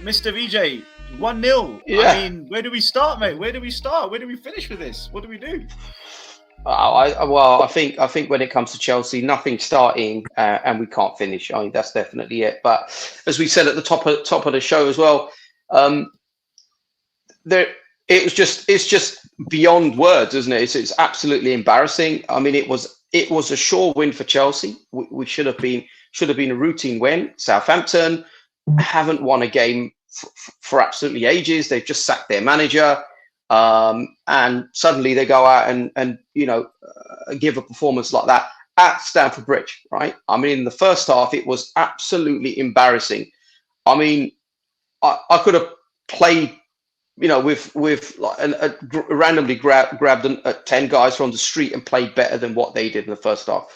Mr. Vijay, 1-0. Yeah. I mean, where do we start, mate? Where do we start? Where do we finish with this? What do we do? Well, I think when it comes to Chelsea, nothing starting and we can't finish. I mean, that's definitely it. But as we said at the top of the show as well, um, there it's just beyond words, isn't it? It's absolutely embarrassing. I mean, it was a sure win for Chelsea. We should have been a routine win. Southampton haven't won a game for absolutely ages. They've just sacked their manager. And suddenly they go out and give a performance like that at Stamford Bridge, right? I mean, in the first half, it was absolutely embarrassing. I mean, I could have played, with like randomly grabbed 10 guys from the street and played better than what they did in the first half.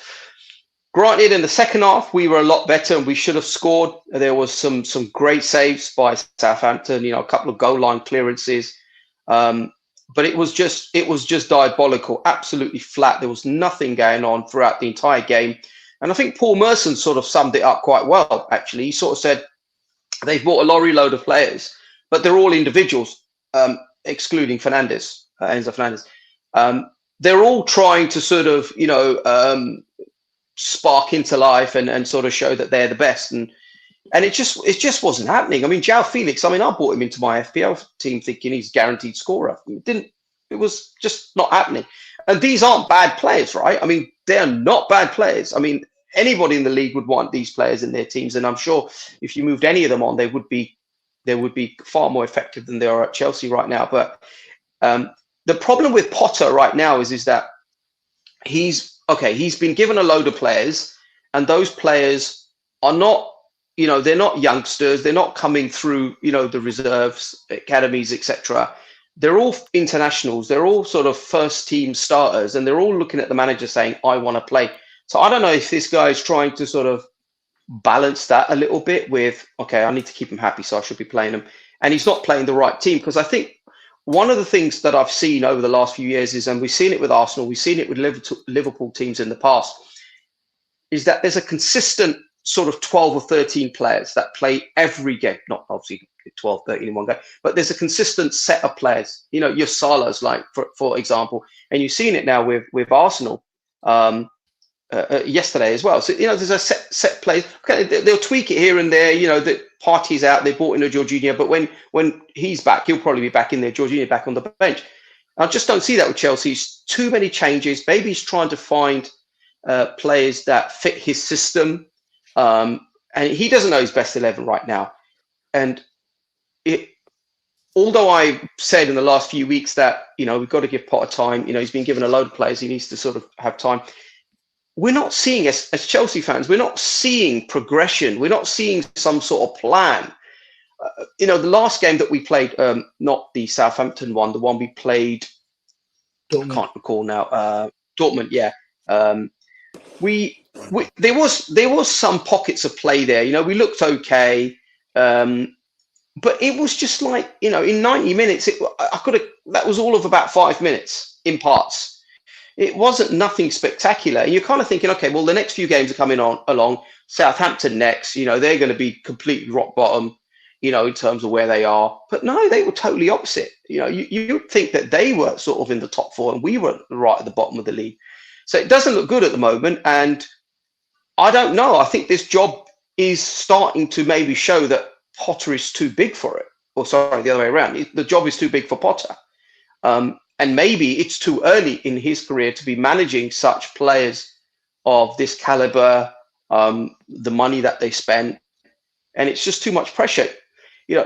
Granted, in the second half, we were a lot better and we should have scored. There was some great saves by Southampton, a couple of goal line clearances. But it was just diabolical, absolutely flat. There was nothing going on throughout the entire game. And I think Paul Merson sort of summed it up quite well, actually. He sort of said they've bought a lorry load of players, but they're all individuals, excluding Enzo Fernandez. They're all trying to sort of, spark into life and sort of show that they're the best. And it just wasn't happening. I mean, João Felix, I bought him into my FPL team thinking he's a guaranteed scorer. It was just not happening. And these aren't bad players, right? I mean, they're not bad players. I mean, anybody in the league would want these players in their teams. And I'm sure if you moved any of them on, they would be far more effective than they are at Chelsea right now. But the problem with Potter right now is that he's been given a load of players, and those players are not, they're not youngsters. They're not coming through, the reserves, academies, etc. They're all internationals. They're all sort of first team starters, and they're all looking at the manager saying, I want to play. So I don't know if this guy is trying to sort of balance that a little bit with, okay, I need to keep him happy, so I should be playing him. And he's not playing the right team, because I think one of the things that I've seen over the last few years is, and we've seen it with Arsenal, we've seen it with Liverpool teams in the past, is that there's a consistent sort of 12 or 13 players that play every game. Not obviously 12, 13 in one game, but there's a consistent set of players. Your Salahs, like, for example, and you've seen it now with Arsenal yesterday as well. So, there's a set plays. Okay, they'll tweak it here and there, the Party's out, they bought in a Jorginho, but when he's back, he'll probably be back in there, Jorginho back on the bench. I just don't see that with Chelsea. It's too many changes. Maybe he's trying to find players that fit his system. And he doesn't know his best 11 right now. And although I said in the last few weeks that, we've got to give Potter time, he's been given a load of players, he needs to sort of have time. We're not seeing, as Chelsea fans, we're not seeing progression. We're not seeing some sort of plan. The last game that we played, not the Southampton one, the one we played, Dortmund. I can't recall now. Dortmund, yeah. There was some pockets of play there. We looked okay, but it was just like, in 90 minutes, that was all of about 5 minutes in parts. It wasn't nothing spectacular. And you're kind of thinking, okay, well, the next few games are coming along. Southampton next, they're going to be completely rock bottom, in terms of where they are. But no, they were totally opposite. You would think that they were sort of in the top four and we were right at the bottom of the league. So it doesn't look good at the moment. And I don't know. I think this job is starting to maybe show that Potter is too big for it. Or sorry, the other way around. The job is too big for Potter. And maybe it's too early in his career to be managing such players of this caliber, the money that they spend, and it's just too much pressure.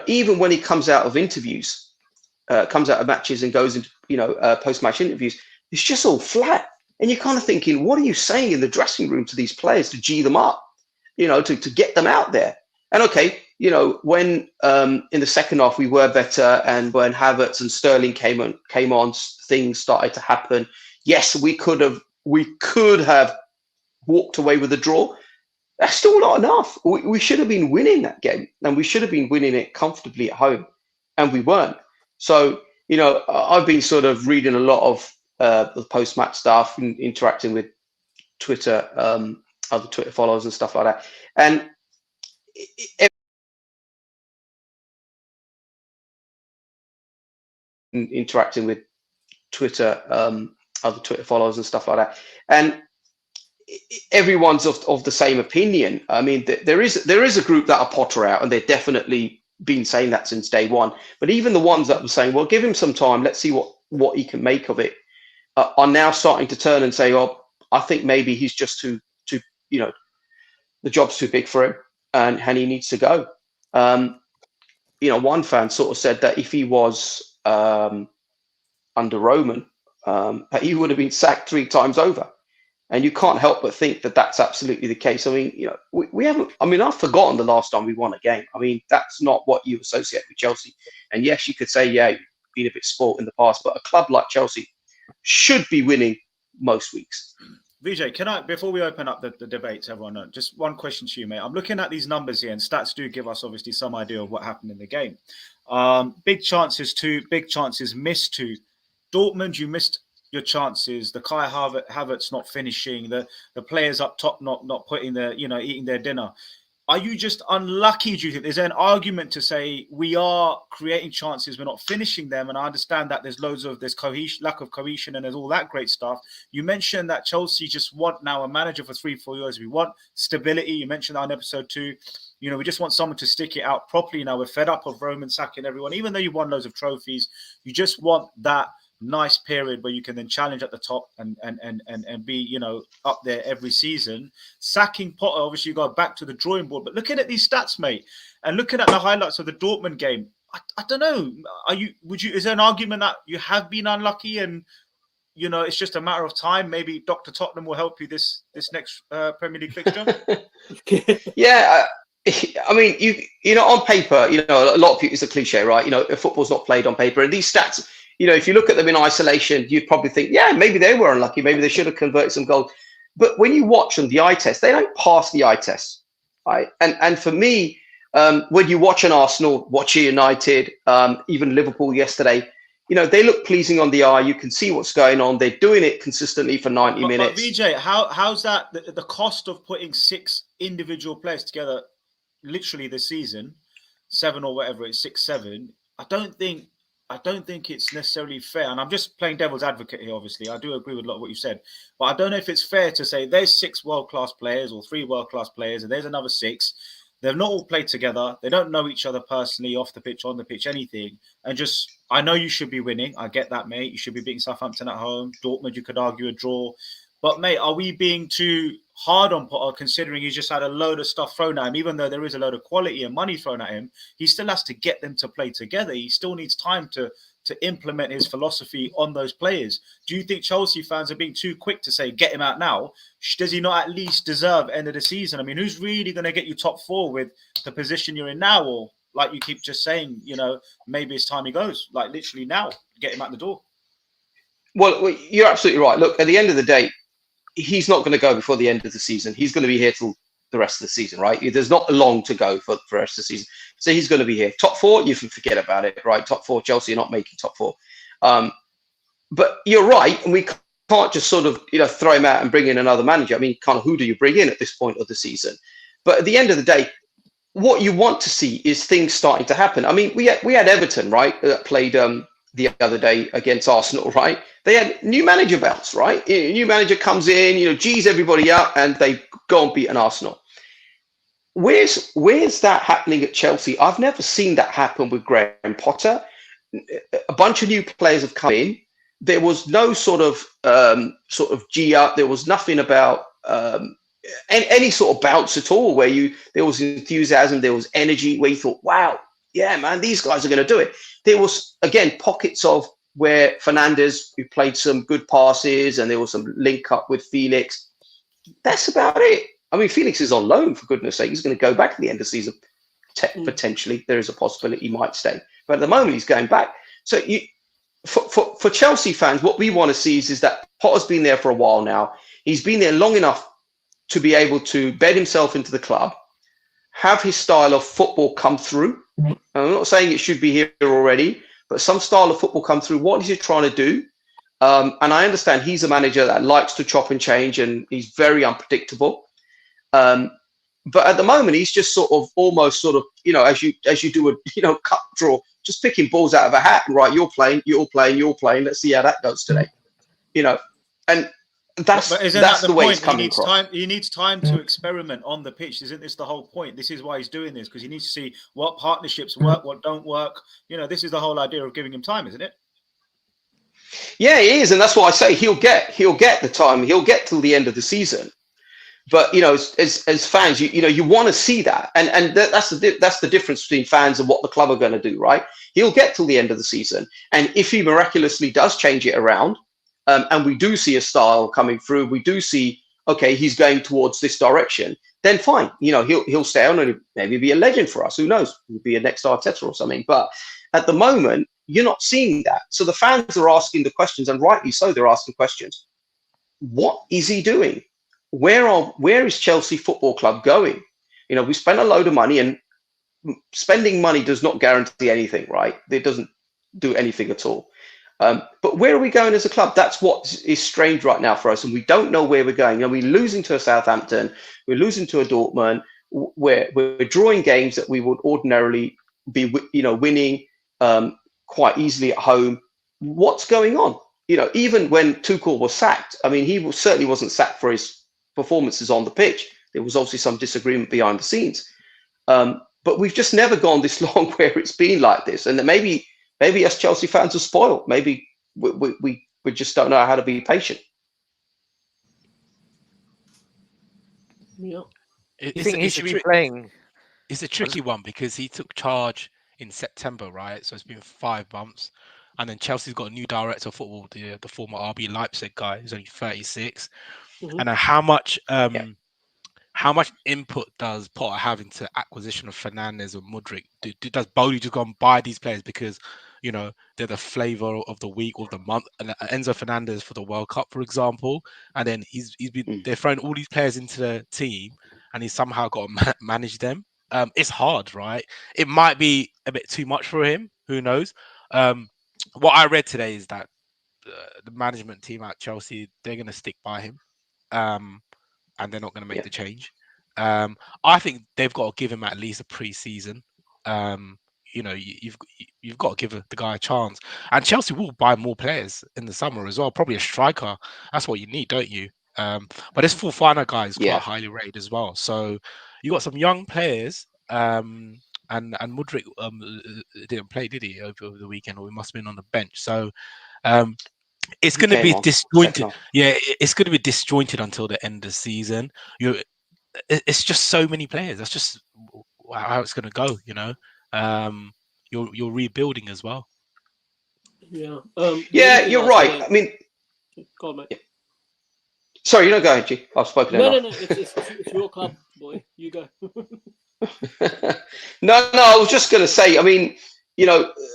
Even when he comes out of interviews, comes out of matches and goes into, post-match interviews, it's just all flat. And you're kind of thinking, what are you saying in the dressing room to these players to G them up, to get them out there? And okay, when in the second half we were better, and when Havertz and Sterling came on, things started to happen. Yes, we could have walked away with a draw. That's still not enough. We should have been winning that game, and we should have been winning it comfortably at home, and we weren't. So, I've been sort of reading a lot of the post-match stuff and interacting with Twitter, other Twitter followers and stuff like that. And interacting with Twitter, other Twitter followers and stuff like that, and everyone's of the same opinion. I mean, there is a group that are Potter out, and they've definitely been saying that since day one. But even the ones that were saying, well, give him some time, let's see what he can make of it, are now starting to turn and say, oh, I think maybe he's just too, the job's too big for him, and he needs to go. One fan sort of said that if he was under Roman, he would have been sacked 3 times over. And you can't help but think that that's absolutely the case. I mean, we haven't, I've forgotten the last time we won a game. I mean, that's not what you associate with Chelsea. And yes, you could say, yeah, you've been a bit spoilt in the past, but a club like Chelsea should be winning most weeks. Vijay, can I, before we open up the debates, everyone, just one question to you, mate. I'm looking at these numbers here, and stats do give us obviously some idea of what happened in the game. Big chances 2, big chances missed 2. Dortmund, you missed your chances. The Kai Havertz not finishing, the players up top not putting their, eating their dinner. Are you just unlucky, do you think? Is there an argument to say we are creating chances, we're not finishing them? And I understand that there's loads of lack of cohesion, and there's all that great stuff. You mentioned that Chelsea just want now a manager for 3-4 years. We want stability. You mentioned that in episode 2. We just want someone to stick it out properly. Now we're fed up of Roman sacking everyone. Even though you won loads of trophies, you just want that nice period where you can then challenge at the top and be up there every season. Sacking Potter, obviously you go back to the drawing board, but looking at these stats, mate, and looking at the highlights of the Dortmund game, I don't know, is there an argument that you have been unlucky and it's just a matter of time? Maybe Dr. Tottenham will help you this next Premier League fixture. Yeah, I mean, on paper, a lot of people, it's a cliche, right? Football's not played on paper, and these stats, if you look at them in isolation, you'd probably think, yeah, maybe they were unlucky. Maybe they should have converted some goals. But when you watch them, the eye test, they don't pass the eye test, right? And for me, when you watch an Arsenal, watch United, even Liverpool yesterday, they look pleasing on the eye. You can see what's going on. They're doing it consistently for 90 minutes. But Vijay, how's that? The cost of putting 6 individual players together, literally this season, 7 or whatever, it's 6, 7. I don't think it's necessarily fair. And I'm just playing devil's advocate here, obviously. I do agree with a lot of what you said. But I don't know if it's fair to say there's 6 world-class players or 3 world-class players, and there's another 6. They've not all played together. They don't know each other personally, off the pitch, on the pitch, anything. And I know you should be winning. I get that, mate. You should be beating Southampton at home. Dortmund, you could argue a draw. But, mate, are we being too hard on Potter, considering he's just had a load of stuff thrown at him? Even though there is a load of quality and money thrown at him, he still has to get them to play together. He still needs time to implement his philosophy on those players. Do you think Chelsea fans are being too quick to say, get him out now? Does he not at least deserve end of the season? I mean, who's really going to get you top 4 with the position you're in now? Or, like you keep just saying, maybe it's time he goes, like literally now, get him out the door. Well, you're absolutely right. Look, at the end of the day, he's not going to go before the end of the season. He's going to be here till the rest of the season, right? There's not long to go for the rest of the season. So he's going to be here. Top 4, you can forget about it, right? Top 4, Chelsea are not making top 4. But you're right. And we can't just sort of, throw him out and bring in another manager. I mean, kind of who do you bring in at this point of the season? But at the end of the day, what you want to see is things starting to happen. I mean, we had Everton, right? That played the other day against Arsenal, right? They had new manager belts, right? A new manager comes in, G's everybody up, and they go and beat an Arsenal. Where's that happening at Chelsea? I've never seen that happen with Graham Potter. A bunch of new players have come in. There was no sort of G up. There was nothing about any sort of bounce at all where there was enthusiasm, there was energy where you thought, wow, yeah, man, these guys are going to do it. There was, again, pockets of where Fernandes, who played some good passes, and there was some link up with Felix. That's about it. I mean, Felix is on loan, for goodness sake. He's going to go back at the end of the season. Potentially, there is a possibility he might stay. But at the moment, he's going back. So for Chelsea fans, what we want to see is that Potter's been there for a while now. He's been there long enough to be able to bed himself into the club, have his style of football come through. And I'm not saying it should be here already, but some style of football come through. What is he trying to do? And I understand he's a manager that likes to chop and change, and he's very unpredictable. But at the moment, he's just almost as you do a cup draw just picking balls out of a hat. Right, you're playing. Let's see how that goes today. And that's but isn't that the the way point? it's coming across. He needs time to experiment on the pitch. Isn't this the whole point? This is why he's doing this, because he needs to see what partnerships work, what don't work. This is the whole idea of giving him time, isn't it? Yeah, it is, and that's why I say he'll get the time. He'll get till the end of the season. But as fans, you want to see that, and that's the difference between fans and what the club are going to do, right? He'll get till the end of the season, and if he miraculously does change it around, and we do see a style coming through, we do see, okay, he's going towards this direction, then fine. He'll stay on and maybe be a legend for us. Who knows? He'll be a next Arteta or something. But at the moment, you're not seeing that. So the fans are asking the questions, and rightly so. They're asking questions. What is he doing? Where is Chelsea Football Club going? We spent a load of money, and spending money does not guarantee anything, right? It doesn't do anything at all. But where are we going as a club? That's what is strange right now for us, and we don't know where we're going. We're losing to a Southampton, we're losing to a Dortmund, we're drawing games that we would ordinarily be, winning quite easily at home. What's going on? Even when Tuchel was sacked, he certainly wasn't sacked for his performances on the pitch. There was obviously some disagreement behind the scenes, but we've just never gone this long where it's been like this. And maybe us Chelsea fans are spoiled. Maybe we just don't know how to be patient. Yeah, I think he should be playing. It's a tricky one because he took charge in September, right? So it's been 5 months. And then Chelsea's got a new director of football, the former RB Leipzig guy, who's only 36. Mm-hmm. And how much input does Potter have into acquisition of Fernandes or Mudryk? Does Bowley just go and buy these players because they're the flavour of the week or the month? And Enzo Fernandez for the World Cup, for example, and then they're throwing all these players into the team, and he's somehow got to manage them. It's hard, right? It might be a bit too much for him. Who knows? What I read today is that the management team at Chelsea, they're going to stick by him, and they're not going to make the change. I think they've got to give him at least a pre-season. You've got to give the guy a chance. And Chelsea will buy more players in the summer as well, probably a striker. That's what you need, don't you? But this Fofana guy is quite highly rated as well. So you got some young players. And Mudryk didn't play, did he, over the weekend? Or he must have been on the bench. So it's going to be disjointed. Yeah, it's going to be disjointed until the end of the season. It's just so many players. That's just how it's going to go. You're rebuilding as well. Yeah. You're right. Go on, mate. Sorry, go ahead, G. I've spoken enough. No. It's your club, boy. You go. No, I was just going to say,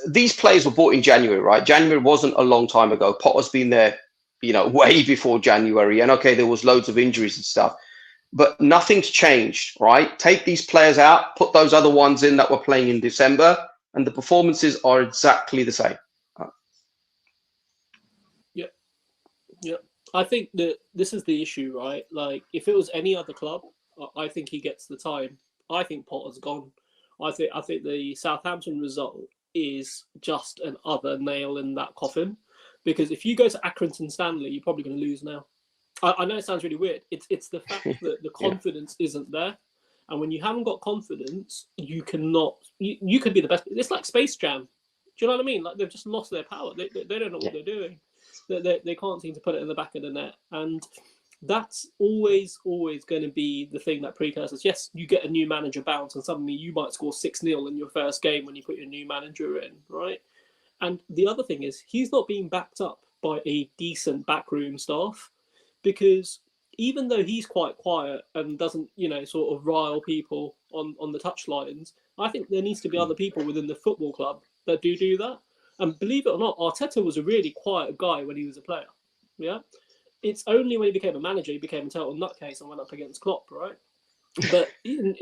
these players were bought in January, right? January wasn't a long time ago. Potter's been there, way before January. And okay, there was loads of injuries and stuff, but nothing's changed, right? Take these players out, put those other ones in that were playing in December, and the performances are exactly the same. Yeah. I think that this is the issue, right? Like, if it was any other club, I think he gets the time. I think Potter's gone. I think the Southampton result is just another nail in that coffin, because if you go to Accrington Stanley, you're probably going to lose now. I know it sounds really weird. It's the fact that the confidence isn't there, and when you haven't got confidence, you cannot. You could be the best. It's like Space Jam. Do you know what I mean? Like, they've just lost their power. They don't know what they're doing. They can't seem to put it in the back of the net, and that's always going to be the thing that precurses. Yes, you get a new manager bounce, and suddenly you might score 6-0 in your first game when you put your new manager in, right? And the other thing is, he's not being backed up by a decent backroom staff, because even though he's quite quiet and doesn't, sort of rile people on the touchlines, I think there needs to be other people within the football club that do that. And believe it or not, Arteta was a really quiet guy when he was a player. Yeah. It's only when he became a manager, he became a total nutcase and went up against Klopp, right? But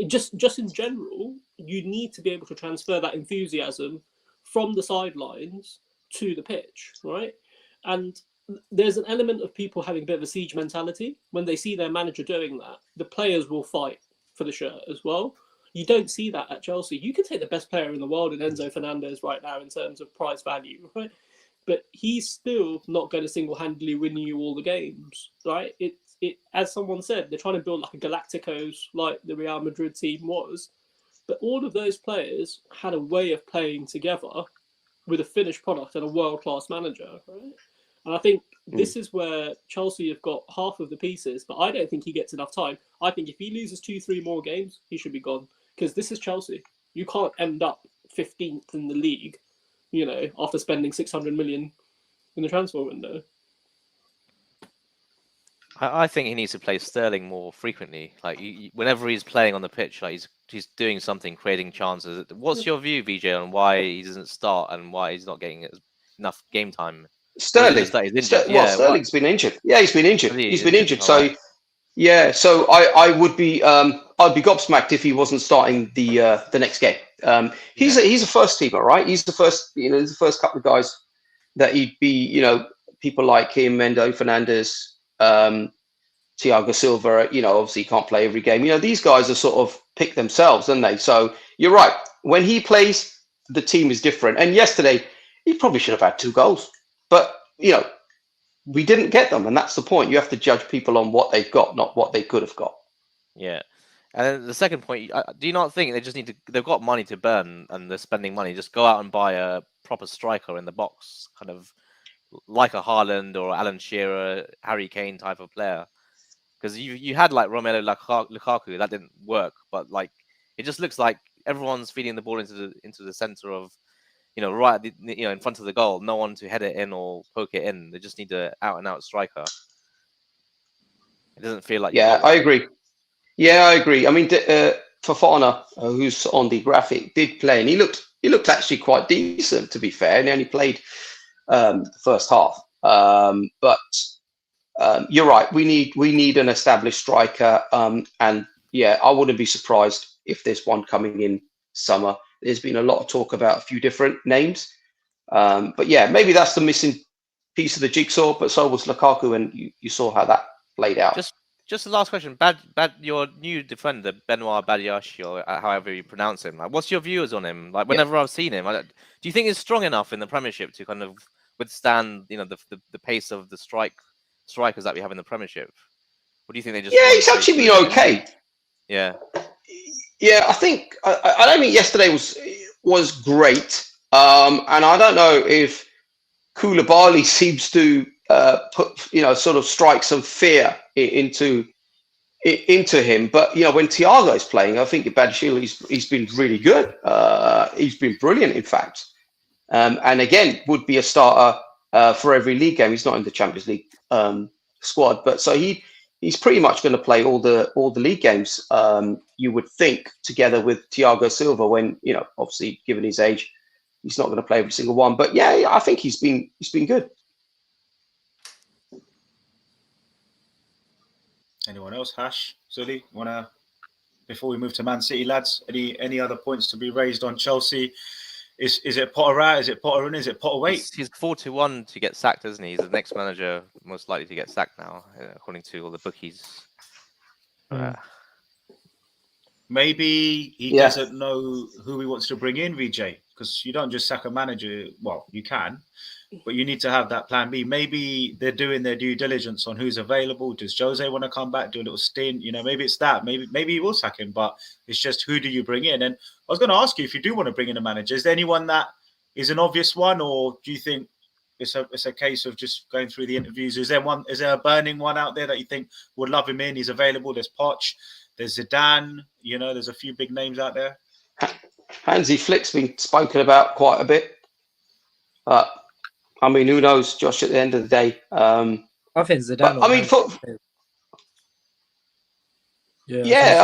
just in general, you need to be able to transfer that enthusiasm from the sidelines to the pitch, right? And there's an element of people having a bit of a siege mentality. When they see their manager doing that, the players will fight for the shirt as well. You don't see that at Chelsea. You can take the best player in the world in Enzo Fernandez right now in terms of price value, right? But he's still not going to single-handedly win you all the games, right? It as someone said, they're trying to build like a Galacticos, like the Real Madrid team was. But all of those players had a way of playing together with a finished product and a world-class manager, right? And I think this is where Chelsea have got half of the pieces, but I don't think he gets enough time. I think if he loses 2-3 more games, he should be gone. Because this is Chelsea. You can't end up 15th in the league, you know, after spending 600 million in the transfer window. I think he needs to play Sterling more frequently. Like whenever he's playing on the pitch, like he's doing something, creating chances. What's your view, Vijay, on why he doesn't start and why he's not getting enough game time? Sterling. Sterling's been injured. Yeah, he's been injured. He's been injured. So, right. Yeah. So I would be I'd be gobsmacked if he wasn't starting the next game. He's a first teamer, right? He's the first. You know, he's the first couple of guys that he'd be. You know, people like him, Enzo Fernandez, Thiago Silva. You know, obviously he can't play every game. You know, these guys are sort of pick themselves, aren't they? So you're right. When he plays, the team is different. And yesterday, he probably should have had 2 goals. But, you know, we didn't get them, and that's the point. You have to judge people on what they've got, not what they could have got. Yeah. And then the second point, do you not think they just need to, they've got money to burn and they're spending money, just go out and buy a proper striker in the box, kind of like a Haaland or Alan Shearer, Harry Kane type of player? Because you had like Romelu Lukaku, that didn't work, but like it just looks like everyone's feeding the ball into the center of, you know, right, you know, in front of the goal. No one to head it in or poke it in. They just need an out-and-out striker. It doesn't feel like. Yeah, I agree. Yeah, I agree. I mean, Fofana, who's on the graphic, did play, and he looked actually quite decent, to be fair. And he only played the first half. But you're right. We need an established striker. And yeah, I wouldn't be surprised if there's one coming in summer. There's been a lot of talk about a few different names. But yeah, maybe that's the missing piece of the jigsaw, but so was Lukaku, and you saw how that played out. Just the last question. Your new defender, Benoit Badiashile, or however you pronounce him. Like, what's your views on him? Like, whenever I've seen him, do you think he's strong enough in the Premiership to kind of withstand, you know, the pace of the strikers that we have in the Premiership? Or do you think they just? Yeah, he's actually been okay. Yeah. Yeah, I think I don't think yesterday was great, and I don't know if Koulibaly seems to put, you know, sort of strike some fear into him. But you know, when Thiago is playing, I think Badiashile he's been really good. He's been brilliant, in fact, and again would be a starter for every league game. He's not in the Champions League squad, but so he's pretty much going to play all the league games, you would think, together with Thiago Silva, when, you know, obviously given his age, he's not going to play every single one. But yeah, I think he's been good. Anyone else? Hash, Zully, wanna, before we move to Man City, lads, any other points to be raised on Chelsea? Is it Potter out? Is it Potter in? Is it Potter wait? He's 4-1 to get sacked, isn't he? He's the next manager most likely to get sacked now, according to all the bookies. Maybe he doesn't know who he wants to bring in, Vijay, because you don't just sack a manager. Well, you can, but you need to have that plan B. Maybe they're doing their due diligence on who's available. Does Jose want to come back, do a little stint? You know, maybe it's that. Maybe he will sack him, but it's just who do you bring in? And I was going to ask you, if you do want to bring in a manager, is there anyone that is an obvious one, or do you think it's a case of just going through the interviews? Is there a burning one out there that you think would love him in? He's available. There's Poch, there's Zidane. You know, there's a few big names out there. Hansi Flick's been spoken about quite a bit. I mean, who knows, Josh, at the end of the day. I think Zidane. I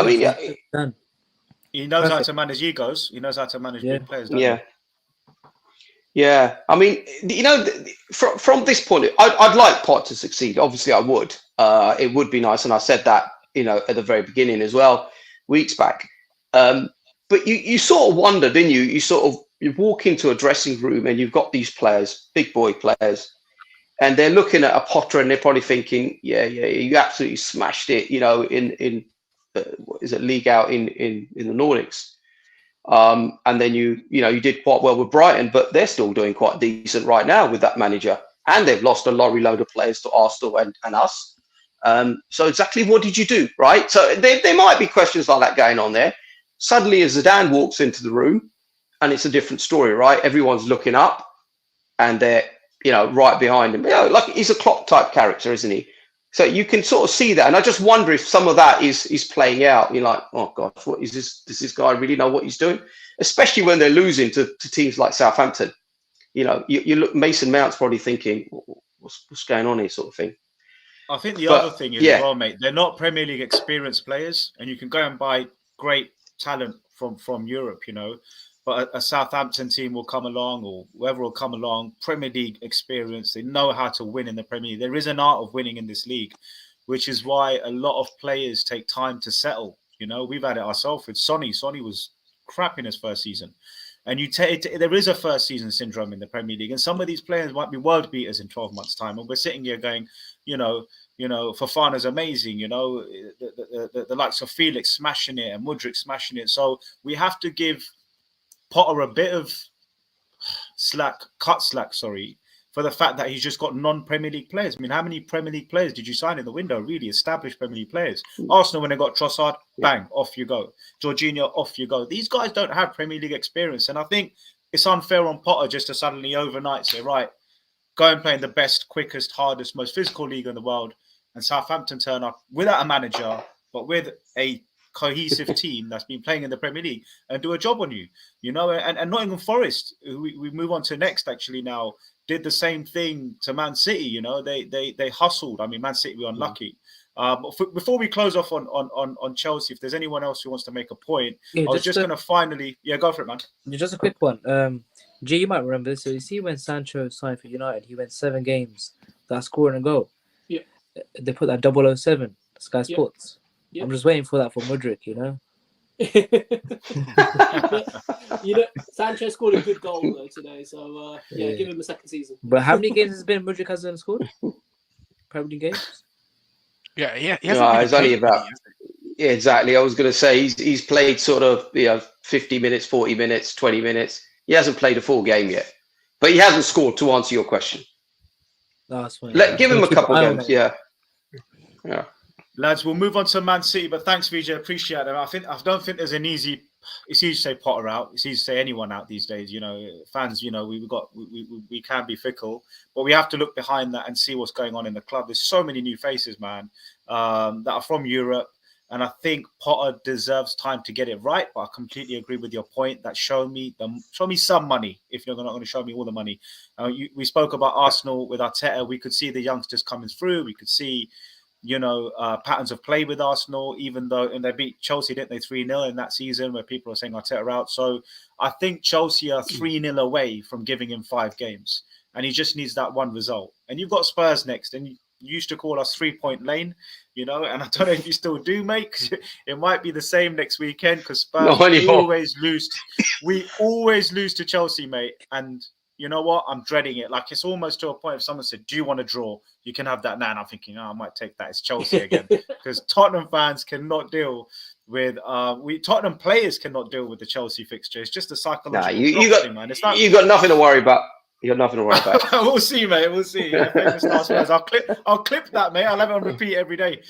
mean, he knows how to manage egos. He knows how to manage big players. Yeah. I mean, you know, from this point, I'd like Pot to succeed. Obviously, I would. It would be nice, and I said that, you know, at the very beginning as well, weeks back. But you sort of wonder, didn't you? You walk into a dressing room and you've got these players, big boy players, and they're looking at a Potter and they're probably thinking, yeah, you absolutely smashed it, you know, in what is it, league out in the Nordics. And then you did quite well with Brighton, but they're still doing quite decent right now with that manager. And they've lost a lorry load of players to Arsenal and us. So exactly what did you do, right? So there might be questions like that going on there. Suddenly, as Zidane walks into the room, and it's a different story, right? Everyone's looking up, and they're right behind him. Like he's a Klopp type character, isn't he? So you can sort of see that, and I just wonder if some of that is playing out. You're like, oh gosh, what is this? Does this guy really know what he's doing? Especially when they're losing to teams like Southampton. You look. Mason Mount's probably thinking, what's going on here, sort of thing. I think the other thing is as well, mate. They're not Premier League experienced players, and you can go and buy great talent from Europe, But a Southampton team will come along, or whoever will come along, Premier League experience. They know how to win in the Premier League. There is an art of winning in this league, which is why a lot of players take time to settle. We've had it ourselves with Sonny. Sonny was crap in his first season. And there is a first season syndrome in the Premier League. And some of these players might be world beaters in 12 months' time. And we're sitting here going, Fofana's amazing, the likes of Felix smashing it and Mudryk smashing it. So we have to give Potter a bit of slack, for the fact that he's just got non-Premier League players. I mean, how many Premier League players did you sign in the window? Really established Premier League players. Arsenal, when they got Trossard, bang, off you go. Jorginho, off you go. These guys don't have Premier League experience. And I think it's unfair on Potter just to suddenly overnight say, right, go and play in the best, quickest, hardest, most physical league in the world. And Southampton turn up without a manager, but with a cohesive team that's been playing in the Premier League and do a job on you, and Nottingham Forest, who we move on to next actually now, did the same thing to Man City. They hustled. I mean, Man City were unlucky. Before we close off on Chelsea, if there's anyone else who wants to make a point, I was just going to finally, go for it, man. Just a quick one. G, you might remember this. So you see when Sancho signed for United, he went 7 games without scoring a goal. Yeah. They put that 007, Sky Sports. Yeah. I'm just waiting for that for Mudryk, Sancho scored a good goal though today, so give him a second season. But how many games has it been Mudryk hasn't scored? Probably games. Yeah. It's only about. Yeah, exactly. I was going to say he's played sort of 50 minutes, 40 minutes, 20 minutes. He hasn't played a full game yet, but he hasn't scored. To answer your question, that's fine. Give him a couple of games. Yeah. Lads, we'll move on to Man City, but thanks, Vijay. Appreciate it. I don't think there's an easy. It's easy to say Potter out. It's easy to say anyone out these days. Fans. We can be fickle, but we have to look behind that and see what's going on in the club. There's so many new faces, man, that are from Europe, and I think Potter deserves time to get it right. But I completely agree with your point that show me some money if you're not going to show me all the money. We spoke about Arsenal with Arteta. We could see the youngsters coming through. We could see. Patterns of play with Arsenal, even though, and they beat Chelsea, didn't they, 3-0 in that season where people are saying Arteta out. So I think Chelsea are 3-0 away from giving him 5 games. And he just needs that one result. And you've got Spurs next. And you used to call us 3-point lane, and I don't know if you still do, mate, because it might be the same next weekend because Spurs always lose. We always lose to Chelsea, mate. And you know what? I'm dreading it. Like, it's almost to a point if someone said, do you want to draw? You can have that now. And I'm thinking, I might take that. It's Chelsea again. Because Tottenham fans cannot deal with, Tottenham players cannot deal with the Chelsea fixture. It's just a psychological thing, man. You got nothing to worry about. You got nothing to worry about. We'll see, mate. We'll see. I'll clip that, mate. I'll have it on repeat every day.